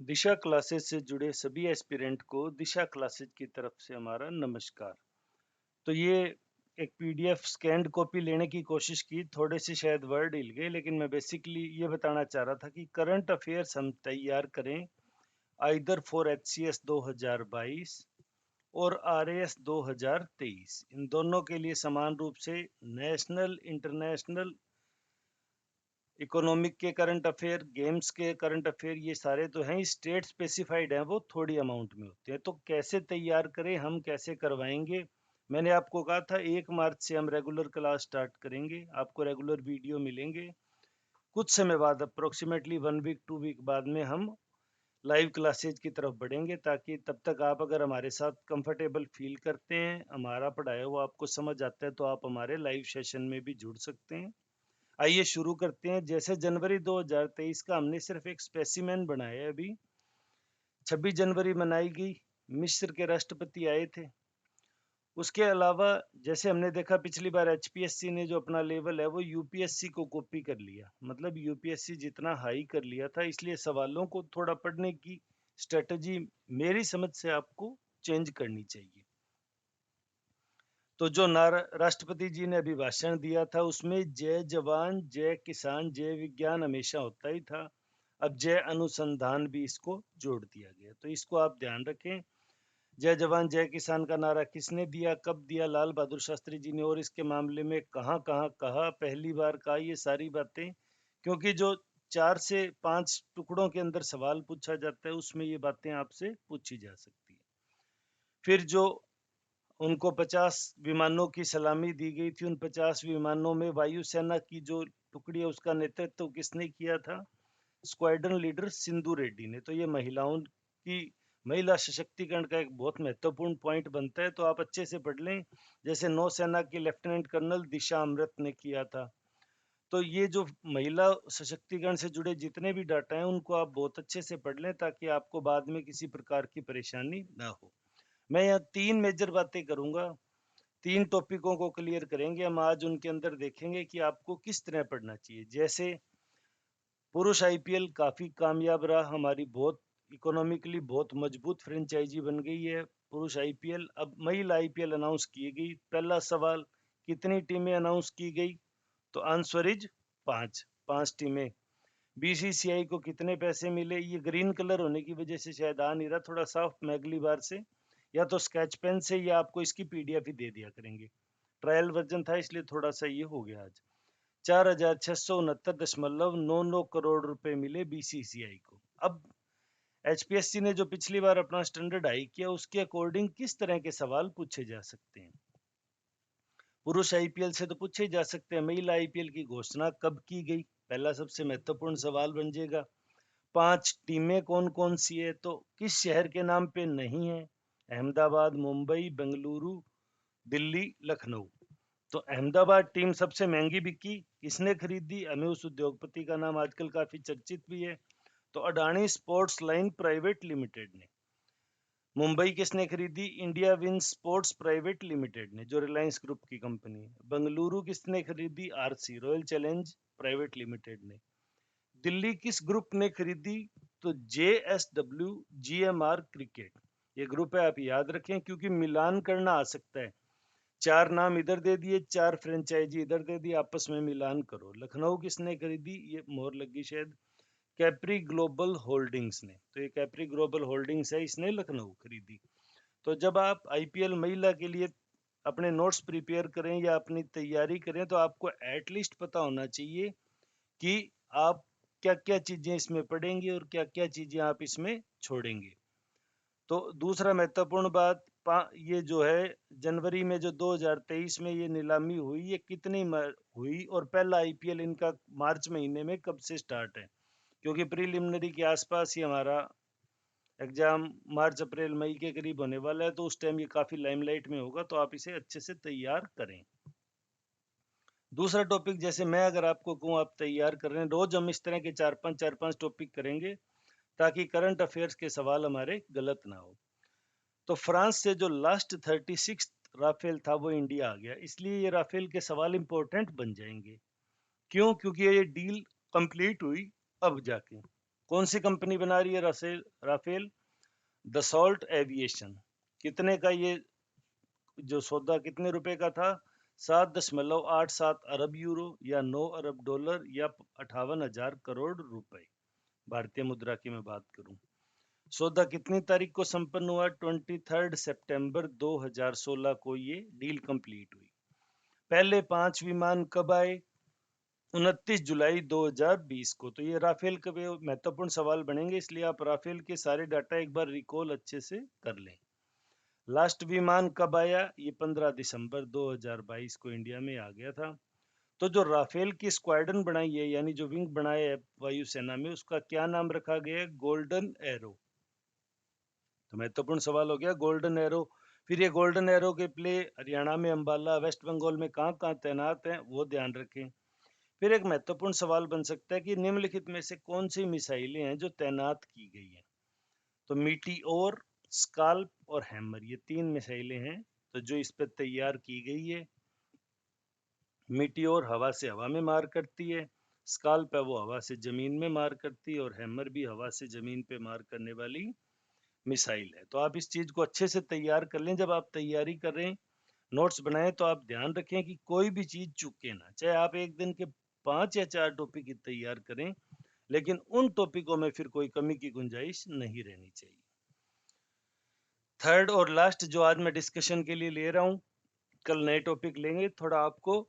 दिशा classes से जुड़े सभी एस्पिरेंट को दिशा क्लासेस की तरफ से हमारा नमस्कार। तो ये एक पीडीएफ स्कैन्ड कॉपी लेने की कोशिश की, थोड़े से शायद वर्ड हिल गए, लेकिन मैं बेसिकली ये बताना चाह रहा था कि करंट अफेयर्स हम तैयार करें आइदर फॉर एचसीएस 2022 और आरएएस 2023। इन दोनों के लिए समान रूप से नेशनल, इंटरनेशनल, इकोनॉमिक के करंट अफेयर, गेम्स के करंट अफेयर, ये सारे तो हैं, स्टेट स्पेसिफाइड हैं, वो थोड़ी अमाउंट में होते हैं। तो कैसे तैयार करें, हम कैसे करवाएंगे? मैंने आपको कहा था 1 मार्च से हम रेगुलर क्लास स्टार्ट करेंगे, आपको रेगुलर वीडियो मिलेंगे। कुछ समय बाद, अप्रोक्सीमेटली 1 वीक 2 वीक बाद में हम लाइव क्लासेज की तरफ बढ़ेंगे, ताकि तब तक आप अगर हमारे साथ कंफर्टेबल फील करते हैं, हमारा पढ़ाया हुआ आपको समझ आता है, तो आप हमारे लाइव सेशन में भी जुड़ सकते हैं। आइए शुरू करते हैं। जैसे जनवरी 2023 का हमने सिर्फ एक स्पेसिमेन बनाया है अभी। 26 जनवरी मनाई गई, मिस्र के राष्ट्रपति आए थे। उसके अलावा जैसे हमने देखा पिछली बार एचपीएससी ने जो अपना लेवल है वो यूपीएससी को कॉपी कर लिया, मतलब यूपीएससी जितना हाई कर लिया था, इसलिए सवालों को थोड़ा पढ़ने की स्ट्रेटजी मेरी समझ से आपको चेंज करनी चाहिए। तो जो राष्ट्रपति जी ने अभी भाषण दिया था उसमें जय जवान जय किसान जय विज्ञान हमेशा होता ही था, अब जय अनुसंधान भी इसको जोड़ दिया गया, तो इसको आप ध्यान रखें। जय जवान जय किसान का नारा किसने दिया, कब दिया? लाल बहादुर शास्त्री जी ने। और इसके मामले में कहाँ कहाँ कहा, पहली बार कहा, ये सारी बातें, क्योंकि जो 4 से 5 टुकड़ों के अंदर सवाल पूछा जाता है उसमें ये बातें आपसे पूछी जा सकती है। फिर जो उनको 50 विमानों की सलामी दी गई थी, उन 50 विमानों में वायुसेना की जो टुकड़ी है उसका नेतृत्व किसने किया था? स्क्वाड्रन लीडर सिंधु रेड्डी ने। तो ये महिलाओं की, महिला सशक्तिकरण का एक बहुत महत्वपूर्ण पॉइंट बनता है, तो आप अच्छे से पढ़ लें। जैसे नौसेना की लेफ्टिनेंट कर्नल दिशा अमृत ने किया था। तो ये जो महिला सशक्तिकरण से जुड़े जितने भी डाटा हैं उनको आप बहुत अच्छे से पढ़ लें, ताकि आपको बाद में किसी प्रकार की परेशानी ना हो। मैं यहाँ 3 मेजर बातें करूंगा, 3 टॉपिकों को क्लियर करेंगे हम आज। उनके अंदर देखेंगे कि आपको किस तरह पढ़ना चाहिए। जैसे पुरुष आईपीएल काफी कामयाब रहा, हमारी बहुत इकोनॉमिकली बहुत मजबूत फ्रेंचाइजी बन गई है पुरुष आईपीएल। अब महिला आईपीएल अनाउंस की गई। पहला सवाल, कितनी टीमें अनाउंस की गई? तो आंसर इज 5, 5 टीमें। बीसीसीआई को कितने पैसे मिले? ये ग्रीन कलर होने की वजह से शायद आ नहीं रहा, थोड़ा साफ मैं अगली बार से या तो स्केच पेन से या आपको इसकी पीडीएफ ही दे दिया करेंगे। ट्रायल वर्जन था इसलिए थोड़ा सा ये हो गया आज। 4,669.99 करोड़ रुपए मिले बीसीसीआई को। अब एचपीएससी ने जो पिछली बार अपना स्टैंडर्ड हाई किया उसके अकॉर्डिंग किस तरह के सवाल पूछे जा सकते हैं? पुरुष आईपीएल से तो पूछे जा सकते हैं। महिला आईपीएल की घोषणा कब की गई? पहला सबसे महत्वपूर्ण सवाल बन जाएगा। 5 टीमें कौन कौन सी है, तो किस शहर के नाम पे नहीं है? अहमदाबाद, मुंबई, बेंगलुरु, दिल्ली, लखनऊ। तो अहमदाबाद टीम सबसे महंगी बिकी, किसने खरीदी? हमें उस उद्योगपति का नाम आजकल काफी चर्चित भी है, तो Adani sports line private limited ने। मुंबई किसने खरीदी? India win sports private limited ने, जो रिलायंस ग्रुप की कंपनी है। बेंगलुरु किसने खरीदी? RC, royal challenge private limited ने। दिल्ली किस ग्रुप ने खरीदी? तो जेएसडब्ल्यू जीएमआर क्रिकेट, ये ग्रुप है, आप याद रखें, क्योंकि मिलान करना आ सकता है। 4 नाम इधर दे दिए, 4 फ्रेंचाइजी इधर दे दी, आपस में मिलान करो। लखनऊ किसने खरीदी? ये मोहर लगी शायद कैप्री ग्लोबल होल्डिंग्स ने। तो ये कैप्री ग्लोबल होल्डिंग्स है, इसने लखनऊ खरीदी। तो जब आप आईपीएल महिला के लिए अपने नोट्स प्रिपेयर करें या अपनी तैयारी करें, तो आपको एटलीस्ट पता होना चाहिए कि आप क्या क्या चीजें इसमें पढ़ेंगे और क्या क्या चीजें आप इसमें छोड़ेंगे। तो दूसरा महत्वपूर्ण बात, ये जो है जनवरी में जो 2023 में ये नीलामी हुई, ये कितनी हुई, और पहला आईपीएल इनका मार्च महीने में कब से स्टार्ट है? क्योंकि प्रीलिमिनरी के आसपास ही हमारा एग्जाम मार्च अप्रैल मई के करीब होने वाला है, तो उस टाइम ये काफी लाइमलाइट में होगा, तो आप इसे अच्छे से तैयार करें। दूसरा टॉपिक, जैसे मैं अगर आपको कहूँ आप तैयार कर रहे हैं, रोज हम इस तरह के 4-5 टॉपिक करेंगे, ताकि करंट अफेयर्स के सवाल हमारे गलत ना हो। तो फ्रांस से जो लास्ट 36 राफेल था वो इंडिया आ गया, इसलिए ये राफेल के सवाल इंपॉर्टेंट बन जाएंगे। क्यों? क्योंकि ये डील कंप्लीट हुई अब जाके। कौन सी कंपनी बना रही है राफेल? Dassault aviation. कितने का ये जो सौदा कितने रुपए का था? 7.87 अरब यूरो या 9 अरब डॉलर या 58,000 करोड़ रुपए भारतीय मुद्रा की मैं बात करूं। सौदा कितनी तारीख को संपन्न हुआ? 23 सितंबर 2016 को ये डील कंप्लीट हुई। पहले 5 विमान कब आए? 29 जुलाई 2020 को। तो ये राफेल के महत्वपूर्ण सवाल बनेंगे, इसलिए आप राफेल के सारे डाटा एक बार रिकॉल अच्छे से कर लें। लास्ट विमान कब आया? ये 15 दिसंबर 2022 को इंडिया में आ गया था। तो जो राफेल की स्क्वाड्रन बनाई है, यानी जो विंग बनाया है वायुसेना में, उसका क्या नाम रखा गया है? Golden arrow. तो महत्वपूर्ण सवाल हो गया गोल्डन एरो। फिर ये गोल्डन एरो के प्ले हरियाणा में अंबाला, वेस्ट बंगाल में कहाँ कहाँ तैनात हैं, वो ध्यान रखें। फिर एक महत्वपूर्ण सवाल बन सकता है कि निम्नलिखित में से कौन सी मिसाइलें हैं जो तैनात की गई हैं? तो मीटियोर, स्काल्प और हैमर, ये 3 मिसाइलें हैं तो जो इस पर तैयार की गई है। मीटियोर हवा से हवा में मार करती है, स्काल्प है वो हवा से जमीन में मार करती है, और हैमर भी हवा से जमीन पे मार करने वाली मिसाइल है। तो आप इस चीज को अच्छे से तैयार कर लें। जब आप तैयारी कर रहे हैं, नोट्स बनाएं, तो आप ध्यान रखें कि कोई भी चीज चूके ना। चाहे आप एक दिन के 5 या 4 टॉपिक की तैयार करें, लेकिन उन टॉपिकों में फिर कोई कमी की गुंजाइश नहीं रहनी चाहिए। थर्ड और लास्ट जो आज मैं डिस्कशन के लिए ले रहा हूं, कल नए टॉपिक लेंगे, थोड़ा आपको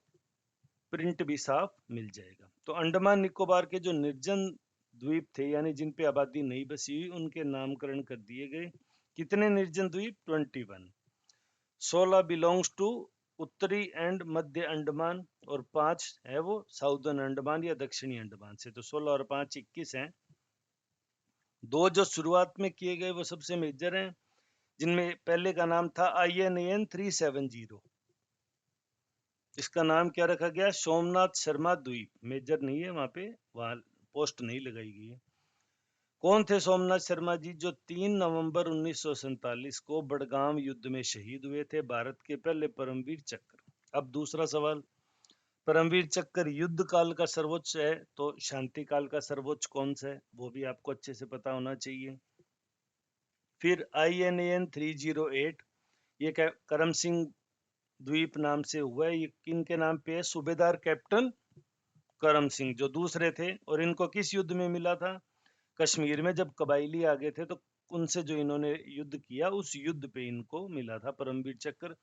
प्रिंट भी साफ मिल जाएगा। तो अंडमान निकोबार के जो निर्जन द्वीप थे, यानी जिन पे आबादी नहीं बसी हुई, उनके नामकरण कर दिए गए। कितने निर्जन द्वीप? 21। 16 बिलोंग्स टू उत्तरी एंड मध्य अंडमान, और 5 है वो साउदर्न अंडमान या दक्षिणी अंडमान से। तो 16 और 5 21 हैं। 2 जो शुरुआत में किए गए वो सबसे मेजर हैं, जिनमें पहले का नाम था INAN 370। इसका नाम क्या रखा गया? सोमनाथ शर्मा द्वीप। मेजर नहीं है वहां पे, वहां पोस्ट नहीं लगाई गई है। कौन थे सोमनाथ शर्मा जी? जो 3 नवंबर 1947 को बड़गाम युद्ध में शहीद हुए थे, भारत के पहले परमवीर चक्र। अब दूसरा सवाल, परमवीर चक्र युद्ध काल का सर्वोच्च है, तो शांति काल का सर्वोच्च कौन सा है? वो भी आपको अच्छे से पता होना चाहिए। फिर INAN 308, ये करम सिंह द्वीप नाम से हुआ है। ये किन के नाम पे है? सूबेदार कैप्टन करम सिंह, जो दूसरे थे। और इनको किस युद्ध में मिला था? कश्मीर में जब कबायली आ गए थे, तो उनसे जो इन्होंने युद्ध किया, उस युद्ध पे इनको मिला था परमवीर चक्र।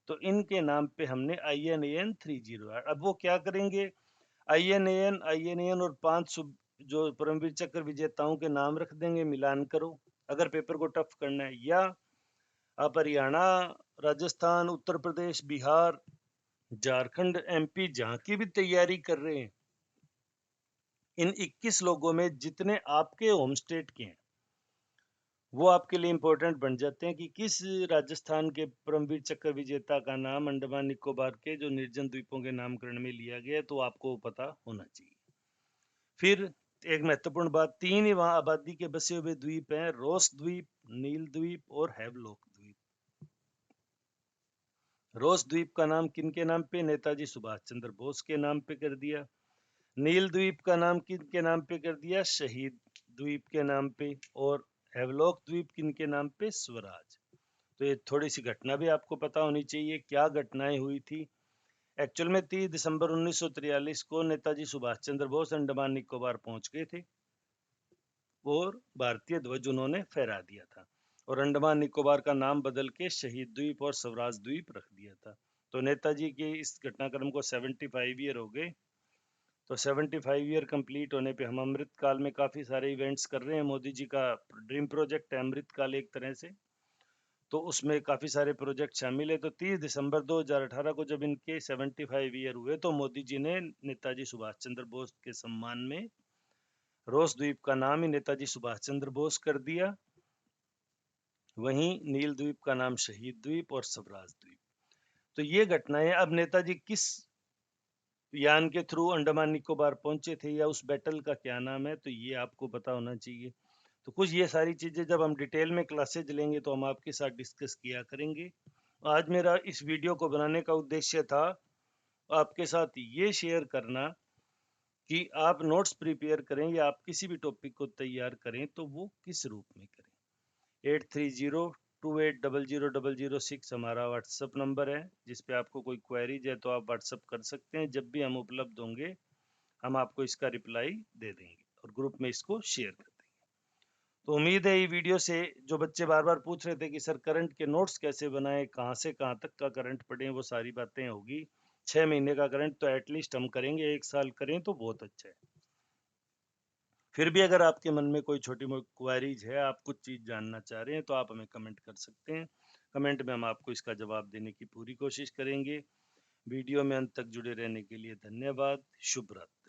तो इनके नाम पे हमने INAN 308। अब वो क्या करेंगे? INAN और 5 जो परमवीर चक्र विजेताओं के नाम रख देंगे, मिलान करो अगर पेपर को टफ करना है। या आप हरियाणा, राजस्थान, उत्तर प्रदेश, बिहार, झारखंड, MP जहां की भी तैयारी कर रहे हैं, इन 21 लोगों में जितने आपके होम स्टेट के हैं, वो आपके लिए इंपॉर्टेंट बन जाते हैं कि किस राजस्थान के परमवीर चक्र विजेता का नाम अंडमान निकोबार के जो निर्जन द्वीपों के नामकरण में लिया गया है, तो आपको पता होना चाहिए। फिर एक महत्वपूर्ण बात, 3 ही वहां आबादी के बसे हुए द्वीप हैं, रोस द्वीप, नील द्वीप और हैवलॉक द्वीप। रोस द्वीप का नाम किनके नाम पे? नेताजी सुभाष चंद्र बोस के नाम पे कर दिया। नील द्वीप का नाम किनके नाम पे कर दिया? शहीद द्वीप के नाम पे। और हैवलॉक द्वीप किनके नाम पे? स्वराज। तो ये थोड़ी सी घटना भी आपको पता होनी चाहिए, क्या घटनाएं हुई थी। एक्चुअल में 30 दिसंबर 1943 को नेताजी सुभाष चंद्र बोस अंडमान निकोबार पहुंच गए थे, और भारतीय ध्वज उन्होंने फहरा दिया था, और अंडमान निकोबार का नाम बदल के शहीद द्वीप और स्वराज द्वीप रख दिया था। तो नेताजी के इस घटनाक्रम को 75 ईयर हो गए। तो 75 ईयर कंप्लीट होने पे हम अमृत काल में काफी सारे इवेंट्स कर रहे हैं। मोदी जी का ड्रीम प्रोजेक्ट है अमृत काल एक तरह से, तो उसमें काफी सारे प्रोजेक्ट शामिल है। तो 30 दिसंबर 2018 को जब इनके 75 ईयर हुए, तो मोदी जी ने नेताजी सुभाष चंद्र बोस के सम्मान में रोस द्वीप का नाम ही नेताजी सुभाष चंद्र बोस कर दिया। वहीं नील द्वीप का नाम शहीद द्वीप और स्वराज द्वीप। तो ये घटनाएं, अब नेताजी किस यान के थ्रू अंडमान निकोबार पहुंचे थे, या उस बैटल का क्या नाम है, तो ये आपको पता होना चाहिए। तो कुछ ये सारी चीजें जब हम डिटेल में क्लासेज लेंगे, तो हम आपके साथ डिस्कस किया करेंगे। आज मेरा इस वीडियो को बनाने का उद्देश्य था आपके साथ ये शेयर करना कि आप नोट्स प्रिपेयर करें या आप किसी भी टॉपिक को तैयार करें तो वो किस रूप में करें। 8302800006 हमारा व्हाट्सएप नंबर है, जिस पे आपको कोई क्वेरीज है तो आप व्हाट्सएप कर सकते हैं। जब भी हम उपलब्ध होंगे हम आपको इसका रिप्लाई दे देंगे और ग्रुप में इसको शेयर कर देंगे। तो उम्मीद है ये वीडियो से जो बच्चे बार बार पूछ रहे थे कि सर करंट के नोट्स कैसे बनाएं, कहाँ से कहाँ तक का करंट पढ़ें, वो सारी बातें होगी। 6 महीने का करंट तो एटलीस्ट हम करेंगे, 1 साल करें तो बहुत अच्छा है। फिर भी अगर आपके मन में कोई छोटी मोटी क्वेरीज है, आप कुछ चीज़ जानना चाह रहे हैं, तो आप हमें कमेंट कर सकते हैं। कमेंट में हम आपको इसका जवाब देने की पूरी कोशिश करेंगे। वीडियो में अंत तक जुड़े रहने के लिए धन्यवाद। शुभ रात्रि।